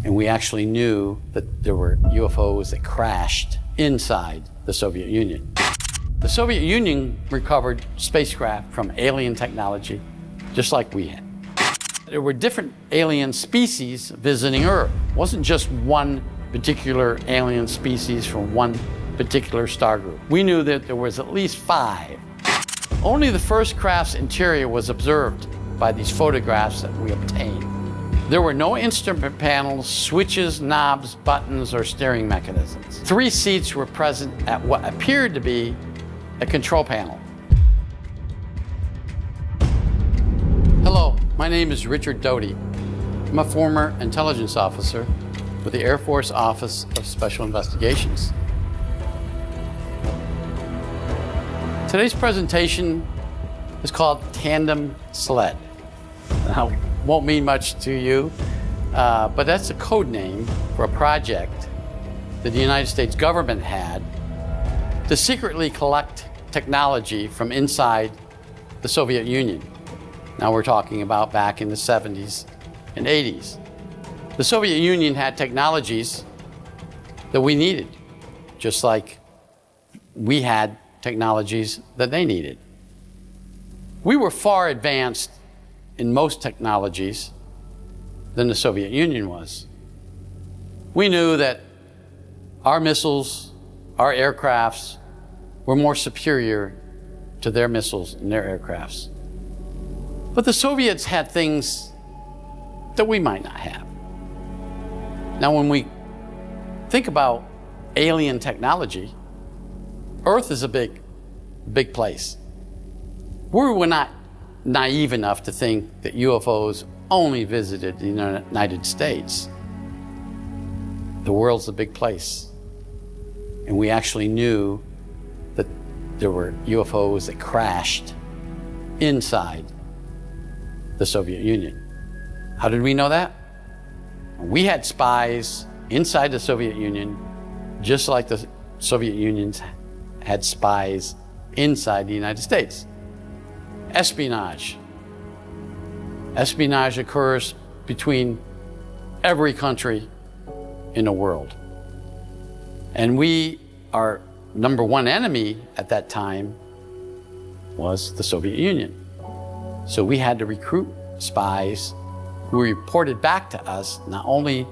And we actually knew that there were UFOs that crashed inside the Soviet Union. The Soviet Union recovered spacecraft from alien technology, just like we had. There were different alien species visiting Earth. It wasn't just one particular alien species from one particular star group. We knew that there was at least 5. Only the first craft's interior was observed by these photographs that we obtained. There were no instrument panels, switches, knobs, buttons, or steering mechanisms. 3 seats were present at what appeared to be a control panel. Hello, my name is Richard Doty. I'm a former intelligence officer with the Air Force Office of Special Investigations. Today's presentation is called Tandem Sled. Now, it won't mean much to you, but that's a code name for a project that the United States government had to secretly collect technology from inside the Soviet Union. Now we're talking about back in the 70s and 80s. The Soviet Union had technologies that we needed, just like we had technologies that they needed. We were far advanced in most technologies than the Soviet Union was. We knew that our missiles, our aircrafts, were more superior to their missiles and their aircrafts. But the Soviets had things that we might not have. Now, when we think about alien technology, Earth is a big place. We were not naive enough to think that UFOs only visited the United States. The world's a big place. And we actually knew that there were UFOs that crashed inside the Soviet Union. How did we know that? We had spies inside the Soviet Union, just like the Soviet Union had spies inside the United States. Espionage. Espionage occurs between every country in the world. And our number one enemy at that time was the Soviet Union. So we had to recruit spies who reported back to us not only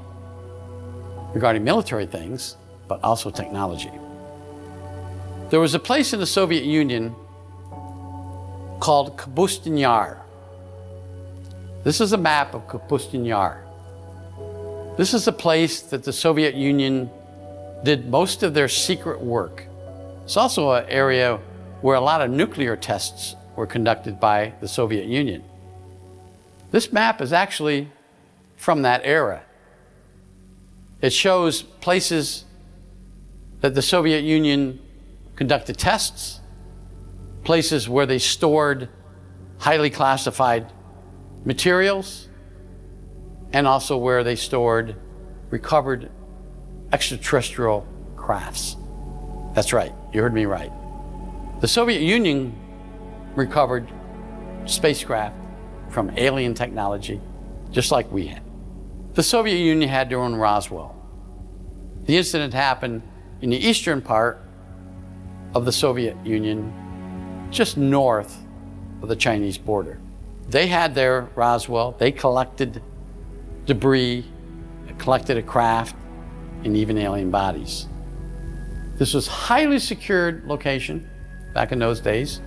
regarding military things, but also technology. There was a place in the Soviet Union called Kapustin Yar. This is a map of Kapustin Yar. This is a place that the Soviet Union did most of their secret work. It's also an area where a lot of nuclear tests were conducted by the Soviet Union. This map is actually from that era. It shows places that the Soviet Union conducted tests, places where they stored highly classified materials, and also where they stored recovered extraterrestrial crafts. That's right, you heard me right. The Soviet Union recovered spacecraft from alien technology, just like we had. The Soviet Union had their own Roswell. The incident happened in the eastern part of the Soviet Union, just north of the Chinese border. They had their Roswell. They collected debris, collected a craft, and even alien bodies. This was a highly secured location back in those days,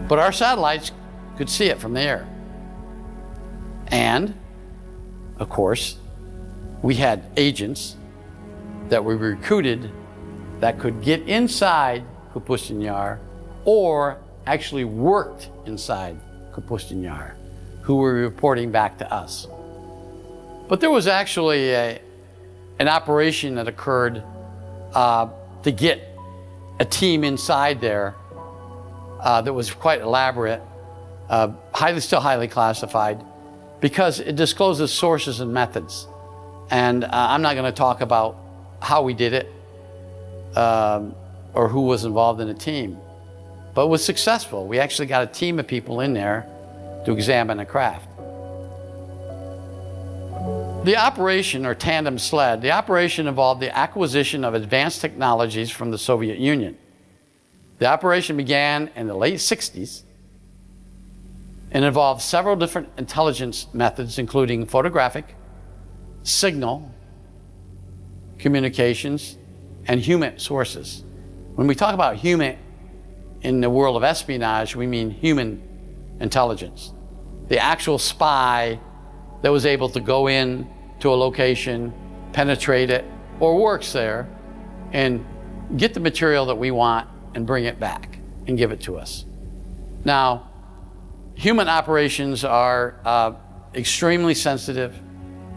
but our satellites could see it from the air. And, of course, we had agents that were recruited that could get inside Kapustin Yar or actually worked inside Kapustin Yar, who were reporting back to us. But there was actually an operation that occurred to get a team inside there that was quite elaborate, still highly classified, because it discloses sources and methods. And I'm not going to talk about how we did it or who was involved in the team, but it was successful. We actually got a team of people in there to examine the craft. The operation, or tandem sled, the operation involved the acquisition of advanced technologies from the Soviet Union. The operation began in the late 60s and involved several different intelligence methods, including photographic, signal, communications, and human sources. When we talk about human in the world of espionage, we mean human intelligence. The actual spy that was able to go in to a location, penetrate it, or works there, and get the material that we want and bring it back and give it to us. Now, human operations are extremely sensitive,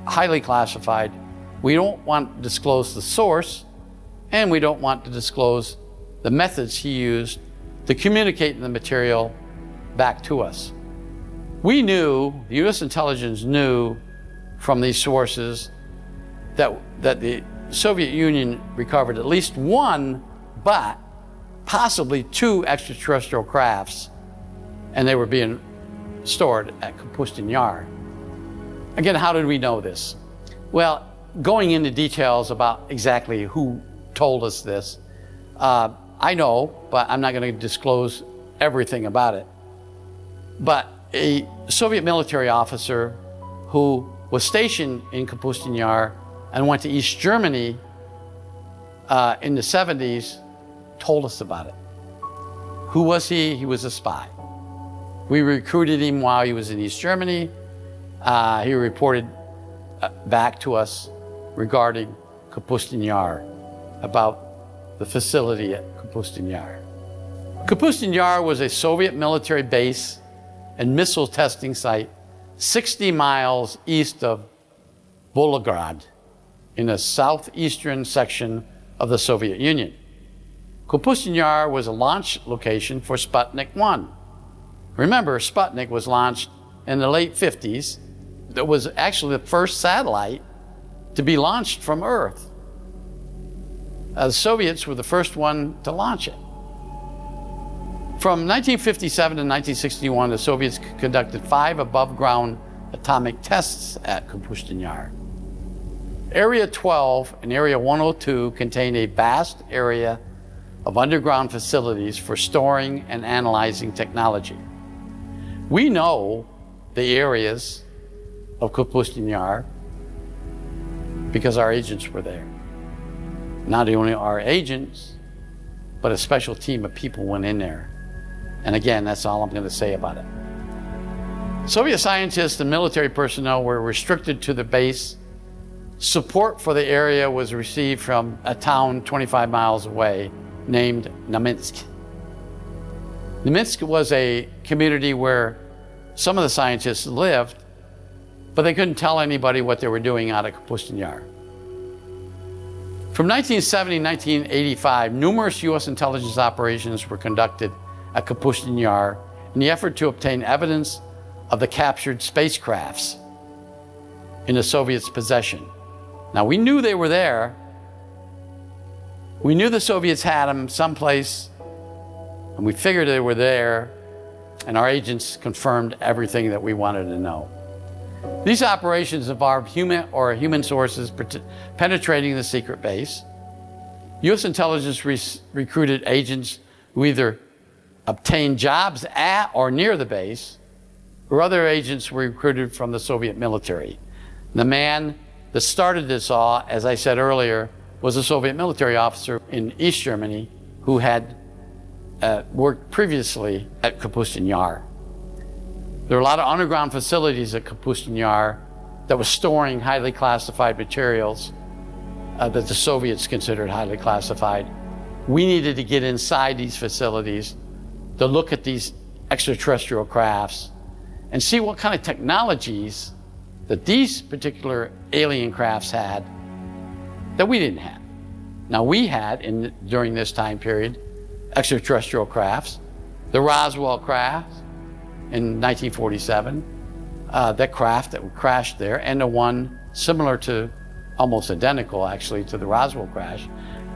highly classified. We don't want to disclose the source, and we don't want to disclose the methods he used to communicate the material back to us. We knew, the U.S. intelligence knew from these sources that the Soviet Union recovered at least one, but possibly two extraterrestrial crafts, and they were being stored at Kapustin Yar. Again, how did we know this? Well, going into details about exactly who told us this, I know, but I'm not going to disclose everything about it. But a Soviet military officer who was stationed in Kapustin Yar and went to East Germany in the 70s told us about it. Who was he? He was a spy. We recruited him while he was in East Germany. He reported back to us regarding Kapustin Yar, about the facility at Kapustin Yar. Kapustin Yar was a Soviet military base and missile testing site 60 miles east of Volgograd in the southeastern section of the Soviet Union. Kapustin Yar was a launch location for Sputnik 1. Remember, Sputnik was launched in the late 50s. That was actually the first satellite to be launched from Earth. The Soviets were the first one to launch it. From 1957 to 1961, the Soviets conducted 5 above-ground atomic tests at Kapustin Yar. Area 12 and Area 102 contain a vast area of underground facilities for storing and analyzing technology. We know the areas of Kapustin Yar because our agents were there. Not only our agents, but a special team of people went in there. And again, that's all I'm going to say about it. Soviet scientists and military personnel were restricted to the base. Support for the area was received from a town 25 miles away named Neminsk. Neminsk was a community where some of the scientists lived, but they couldn't tell anybody what they were doing out at Kapustin Yar. From 1970 to 1985, numerous U.S. intelligence operations were conducted at Kapustin Yar in the effort to obtain evidence of the captured spacecrafts in the Soviets' possession. Now, we knew they were there. We knew the Soviets had them someplace, and we figured they were there, and our agents confirmed everything that we wanted to know. These operations involved human sources penetrating the secret base. U.S. intelligence recruited agents who either obtained jobs at or near the base, or other agents were recruited from the Soviet military. The man that started this all, as I said earlier, was a Soviet military officer in East Germany who had worked previously at Kapustin Yar. There were a lot of underground facilities at Kapustin Yar that were storing highly classified materials that the Soviets considered highly classified. We needed to get inside these facilities to look at these extraterrestrial crafts and see what kind of technologies that these particular alien crafts had that we didn't have. Now, we had, during this time period, extraterrestrial crafts, the Roswell craft in 1947, that craft that crashed there, and the one similar to, almost identical actually, to the Roswell crash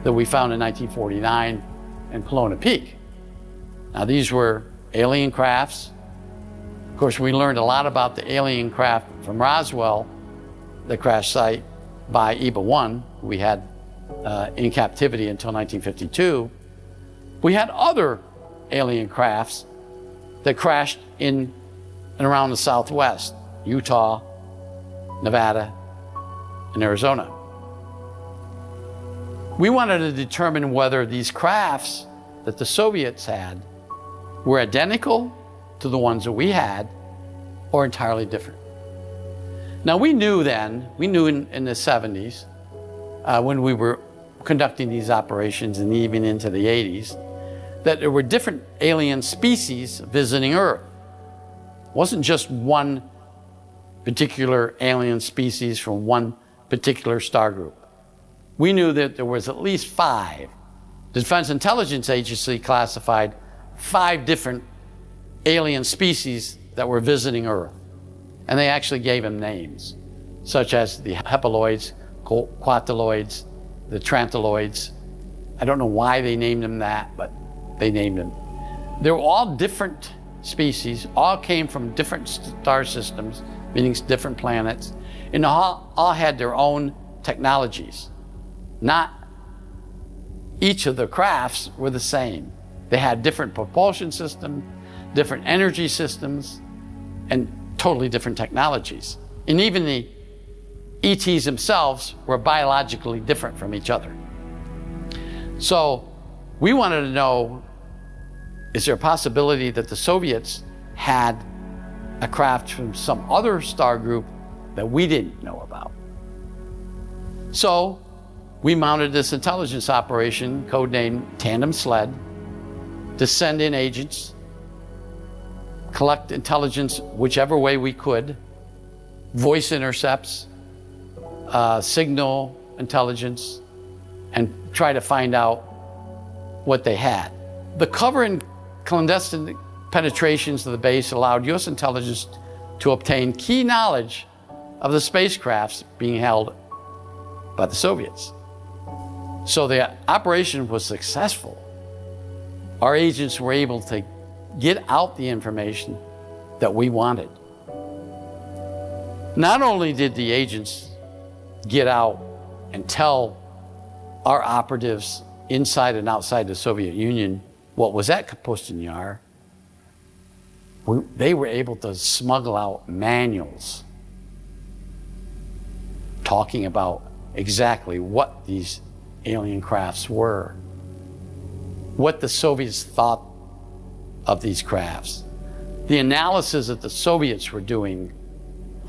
that we found in 1949 in Pelona Peak. Now, these were alien crafts. Of course, we learned a lot about the alien craft from Roswell the crash site by EBA-1, we had in captivity until 1952, we had other alien crafts that crashed in and around the Southwest, Utah, Nevada, and Arizona. We wanted to determine whether these crafts that the Soviets had were identical to the ones that we had or entirely different. Now we knew then, in the 70s, when we were conducting these operations and even into the 80s, that there were different alien species visiting Earth. It wasn't just one particular alien species from one particular star group. We knew that there was at least 5. The Defense Intelligence Agency classified 5 different alien species that were visiting Earth. And they actually gave them names, such as the hepaloids, quataloids, the tranthaloids. I don't know why they named them that, but they named them. They were all different species, all came from different star systems, meaning different planets, and all had their own technologies. Not each of the crafts were the same. They had different propulsion systems, different energy systems, and totally different technologies. And even the ETs themselves were biologically different from each other. So we wanted to know, is there a possibility that the Soviets had a craft from some other star group that we didn't know about? So we mounted this intelligence operation, codenamed Tandem Sled, to send in agents, collect intelligence whichever way we could, voice intercepts, signal intelligence, and try to find out what they had. The cover and clandestine penetrations of the base allowed U.S. intelligence to obtain key knowledge of the spacecrafts being held by the Soviets. So the operation was successful. Our agents were able to get out the information that we wanted. Not only did the agents get out and tell our operatives inside and outside the Soviet Union what was at Kapustin Yar, they were able to smuggle out manuals talking about exactly what these alien crafts were, what the Soviets thought of these crafts, the analysis that the Soviets were doing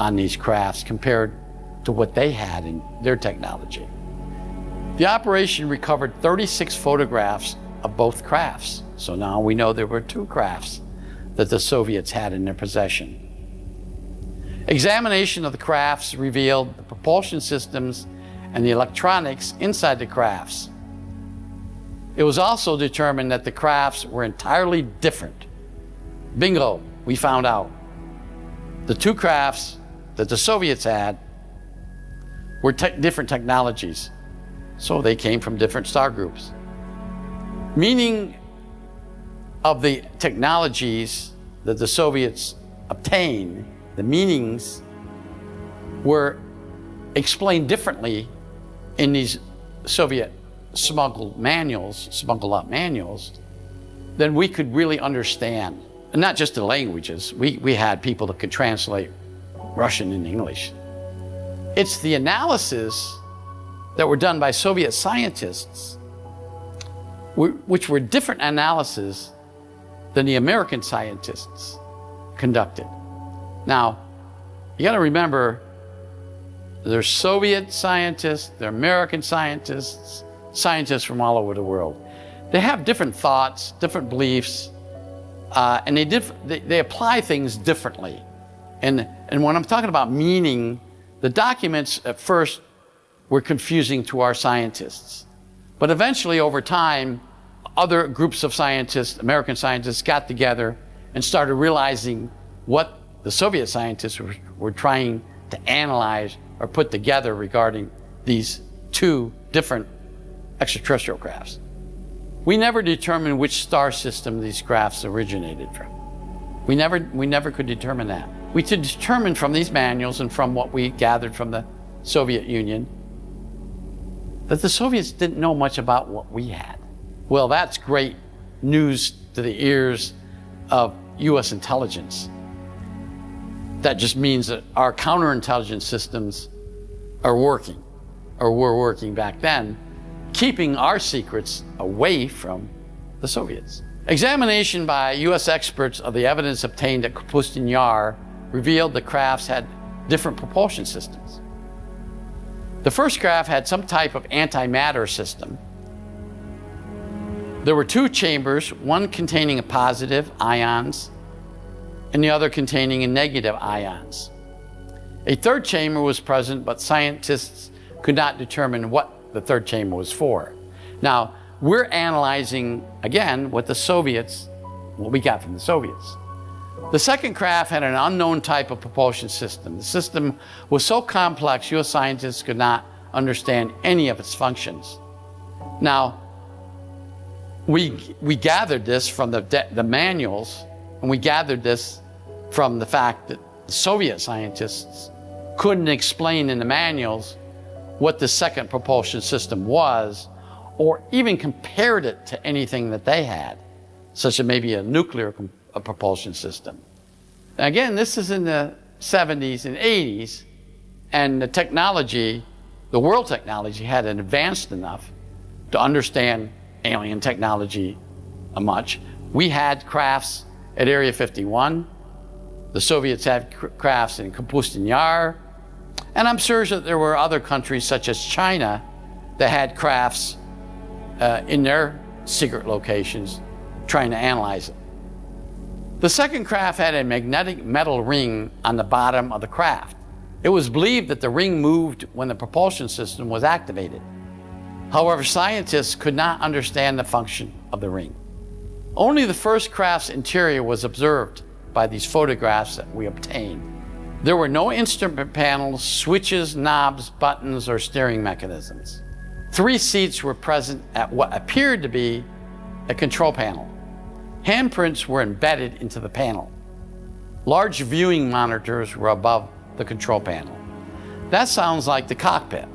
on these crafts compared to what they had in their technology. The operation recovered 36 photographs of both crafts. So now we know there were 2 crafts that the Soviets had in their possession. Examination of the crafts revealed the propulsion systems and the electronics inside the crafts. It was also determined that the crafts were entirely different. Bingo, we found out. The 2 crafts that the Soviets had were different technologies, so they came from different star groups. Meaning of the technologies that the Soviets obtained, the meanings were explained differently in these Soviet smuggled out manuals, than we could really understand. And not just the languages. We had people that could translate Russian and English. It's the analysis that were done by Soviet scientists, which were different analyses than the American scientists conducted. Now, you got to remember, there's Soviet scientists, there are American scientists, scientists from all over the world. They have different thoughts, different beliefs, and they apply things differently. And when I'm talking about meaning, the documents at first were confusing to our scientists. But eventually, over time, other groups of scientists, American scientists, got together and started realizing what the Soviet scientists were trying to analyze or put together regarding these 2 different extraterrestrial crafts. We never determined which star system these crafts originated from. We never could determine that. We could determine from these manuals and from what we gathered from the Soviet Union, that the Soviets didn't know much about what we had. Well, that's great news to the ears of US intelligence. That just means that our counterintelligence systems are working, or were working back then, keeping our secrets away from the Soviets. Examination by US experts of the evidence obtained at Kapustin Yar revealed the crafts had different propulsion systems. The first craft had some type of antimatter system. There were two chambers, one containing a positive ions and the other containing a negative ions. A third chamber was present, but scientists could not determine what the third chamber was for. Now, we're analyzing, again, what we got from the Soviets. The second craft had an unknown type of propulsion system. The system was so complex, US scientists could not understand any of its functions. Now, we gathered this from the manuals, and we gathered this from the fact that the Soviet scientists couldn't explain in the manuals what the second propulsion system was, or even compared it to anything that they had, such as maybe a nuclear propulsion system. Again, this is in the 70s and 80s, and the technology, the world technology, hadn't advanced enough to understand alien technology much. We had crafts at Area 51. The Soviets had crafts in Kapustin Yar. And I'm sure that there were other countries, such as China, that had crafts in their secret locations trying to analyze it. The second craft had a magnetic metal ring on the bottom of the craft. It was believed that the ring moved when the propulsion system was activated. However, scientists could not understand the function of the ring. Only the first craft's interior was observed by these photographs that we obtained. There were no instrument panels, switches, knobs, buttons, or steering mechanisms. 3 seats were present at what appeared to be a control panel. Handprints were embedded into the panel. Large viewing monitors were above the control panel. That sounds like the cockpit.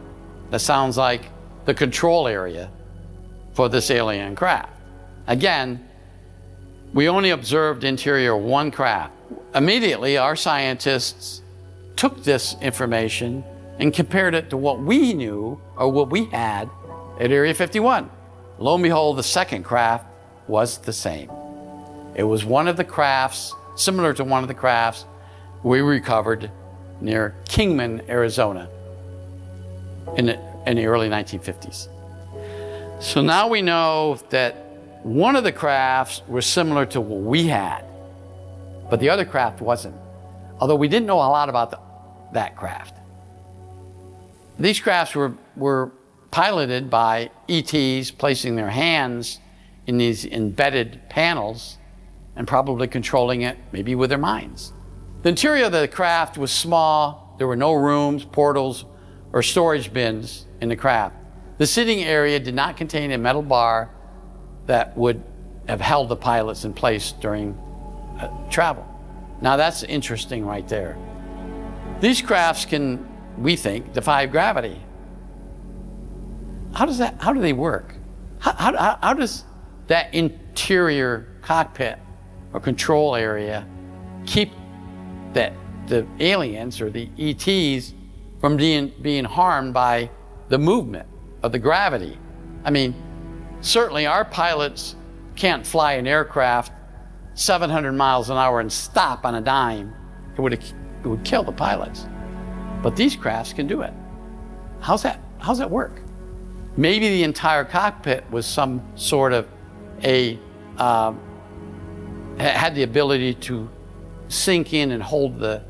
That sounds like the control area for this alien craft. Again, we only observed interior of one craft. Immediately, our scientists took this information and compared it to what we knew or what we had at Area 51. Lo and behold, the second craft was the same. It was one of the crafts, similar to one of the crafts we recovered near Kingman, Arizona in the early 1950s. So now we know that one of the crafts was similar to what we had, but the other craft wasn't, although we didn't know a lot about that craft. These crafts were piloted by ETs placing their hands in these embedded panels and probably controlling it maybe with their minds. The interior of the craft was small. There were no rooms, portals, or storage bins in the craft. The sitting area did not contain a metal bar that would have held the pilots in place during travel. Now that's interesting right there. These crafts can, we think, defy gravity. How do they work? How does that interior cockpit or control area keep the aliens or the ETs from being harmed by the movement of the gravity? I mean, certainly our pilots can't fly an aircraft 700 miles an hour and stop on a dime. It would kill the pilots. But these crafts can do it. How's that work? Maybe the entire cockpit was some sort of had the ability to sink in and hold the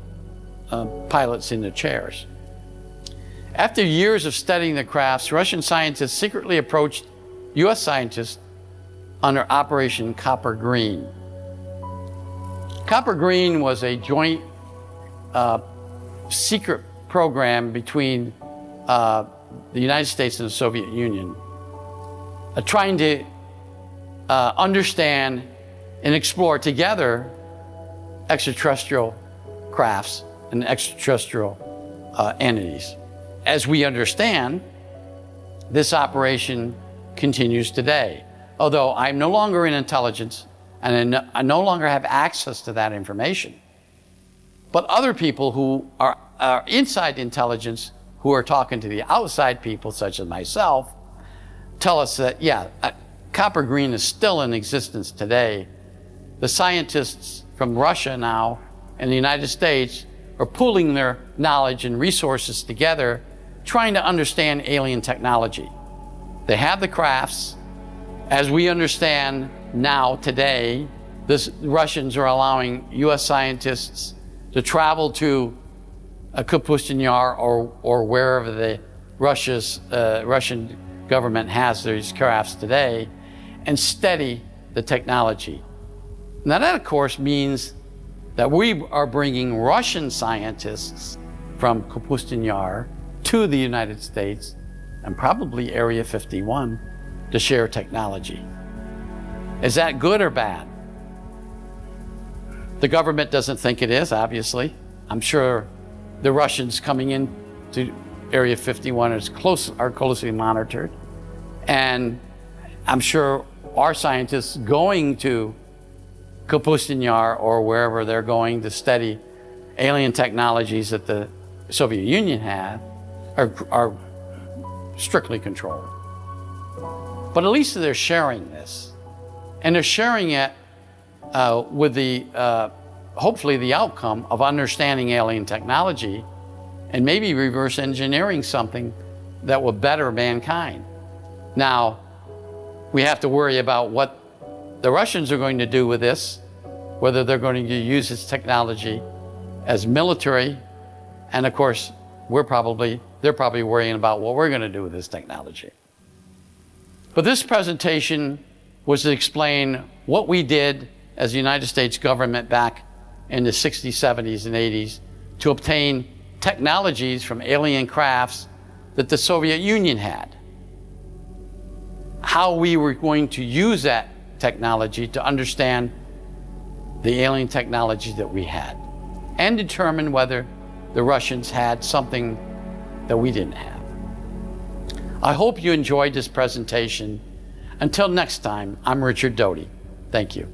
pilots in the chairs. After years of studying the crafts, Russian scientists secretly approached US scientists under Operation Copper Green. Copper Green was a joint secret program between the United States and the Soviet Union, trying to understand and explore together extraterrestrial crafts and extraterrestrial entities. as we understand, this operation continues today. Although I'm no longer in intelligence and I no longer have access to that information. But other people who are inside intelligence, who are talking to the outside people, such as myself, tell us that, yeah, copper green is still in existence today. The scientists from Russia now and the United States are pooling their knowledge and resources together, trying to understand alien technology. They have the crafts. As we understand now, today, the Russians are allowing US scientists to travel to Kapustin Yar or wherever the Russian government has these crafts today and study the technology. Now that, of course, means that we are bringing Russian scientists from Kapustin Yar to the United States and probably Area 51 to share technology. Is that good or bad? The government doesn't think it is, obviously. I'm sure the Russians coming in to Area 51 are closely monitored. And I'm sure our scientists going to Kapustin Yar or wherever they're going to study alien technologies that the Soviet Union had are strictly controlled. But at least they're sharing this. And they're sharing it with the, hopefully the outcome of understanding alien technology and maybe reverse engineering something that will better mankind. Now, we have to worry about what the Russians are going to do with this, whether they're going to use this technology as military, and of course, they're probably worrying about what we're going to do with this technology. But this presentation was to explain what we did as the United States government back in the 60s, 70s, and 80s to obtain technologies from alien crafts that the Soviet Union had. How we were going to use that technology to understand the alien technology that we had and determine whether the Russians had something that we didn't have. I hope you enjoyed this presentation. Until next time, I'm Richard Doty. Thank you.